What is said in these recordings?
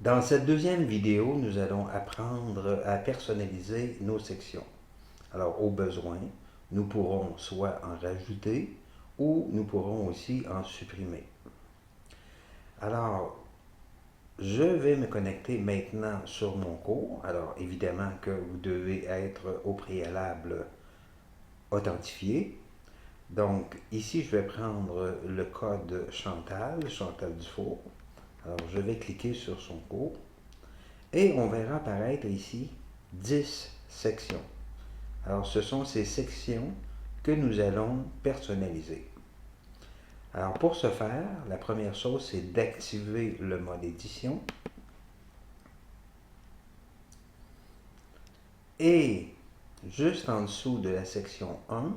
Dans cette deuxième vidéo, nous allons apprendre à personnaliser nos sections. Alors, au besoin, nous pourrons soit en rajouter ou nous pourrons aussi en supprimer. Alors, je vais me connecter maintenant sur mon cours. Alors, évidemment que vous devez être au préalable authentifié. Donc, ici, je vais prendre le code Chantal, Chantal Dufour. Alors, je vais cliquer sur son cours. Et on verra apparaître ici 10 sections. Alors, ce sont ces sections que nous allons personnaliser. Alors, pour ce faire, la première chose, c'est d'activer le mode édition. Et juste en dessous de la section 1,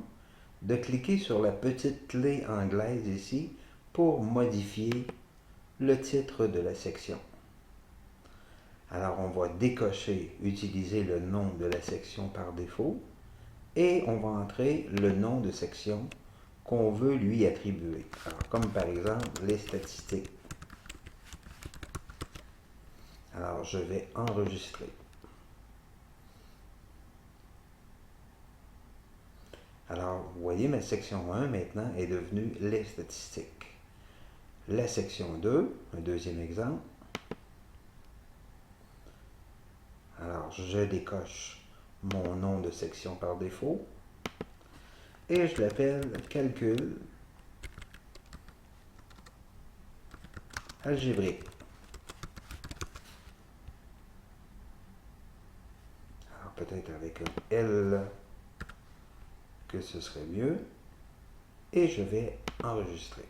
de cliquer sur la petite clé anglaise ici pour modifier le titre de la section. Alors, on va décocher utiliser le nom de la section par défaut et on va entrer le nom de section qu'on veut lui attribuer. Alors, comme par exemple les statistiques. Alors, je vais enregistrer. Alors, vous voyez, ma section 1 maintenant est devenue les statistiques. La section 2, un deuxième exemple. Alors, je décoche mon nom de section par défaut et je l'appelle calcul algébrique. Alors, peut-être avec un L que ce serait mieux. Et je vais enregistrer.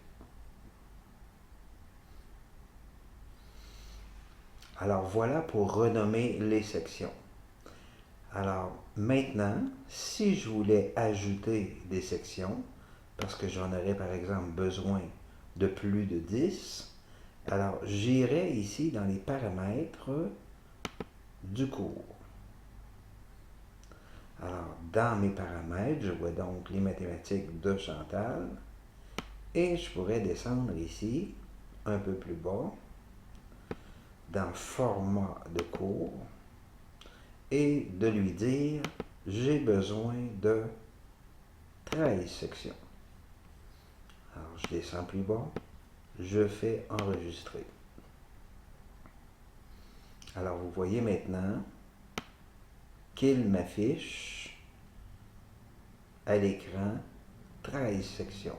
Alors, voilà pour renommer les sections. Alors, maintenant, si je voulais ajouter des sections, parce que j'en aurais par exemple besoin de plus de 10, alors j'irai ici dans les paramètres du cours. Alors, dans mes paramètres, je vois donc les mathématiques de Chantal et je pourrais descendre ici, un peu plus bas, dans format de cours et de lui dire j'ai besoin de 13 sections. Alors, je descends plus bas, je fais enregistrer. Alors, vous voyez maintenant qu'il m'affiche à l'écran 13 sections.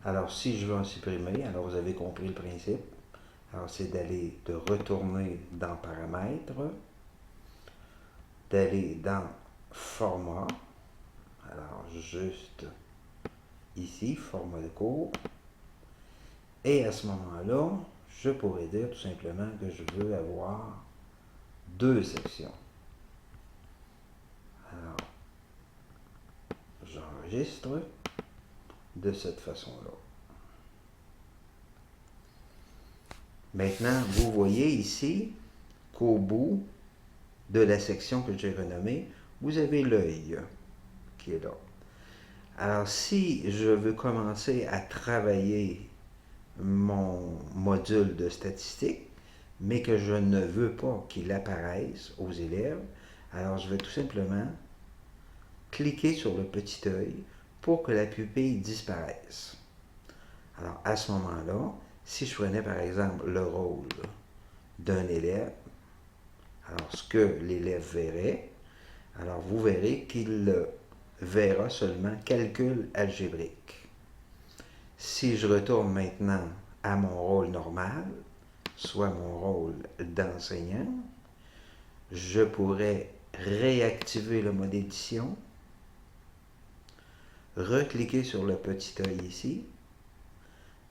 Alors, si je veux en supprimer, alors vous avez compris le principe. Alors, c'est de retourner dans Paramètres, d'aller dans Format. Alors, juste ici, Format de cours. Et à ce moment-là, je pourrais dire tout simplement que je veux avoir 2 sections. Alors, j'enregistre de cette façon-là. Maintenant, vous voyez ici qu'au bout de la section que j'ai renommée, vous avez l'œil qui est là. Alors, si je veux commencer à travailler mon module de statistiques, mais que je ne veux pas qu'il apparaisse aux élèves, alors je vais tout simplement cliquer sur le petit œil pour que la pupille disparaisse. Alors, à ce moment-là, si je prenais par exemple le rôle d'un élève, alors ce que l'élève verrait, alors vous verrez qu'il verra seulement calcul algébrique. Si je retourne maintenant à mon rôle normal, soit mon rôle d'enseignant, je pourrais réactiver le mode édition, recliquer sur le petit œil ici,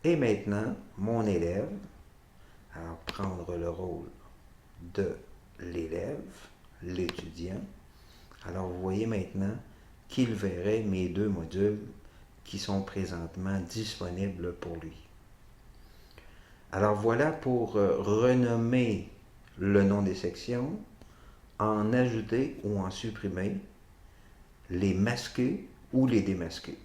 et maintenant, mon élève, alors prendre le rôle de l'élève, l'étudiant, alors vous voyez maintenant qu'il verrait mes 2 modules qui sont présentement disponibles pour lui. Alors voilà pour renommer le nom des sections, en ajouter ou en supprimer, les masquer ou les démasquer.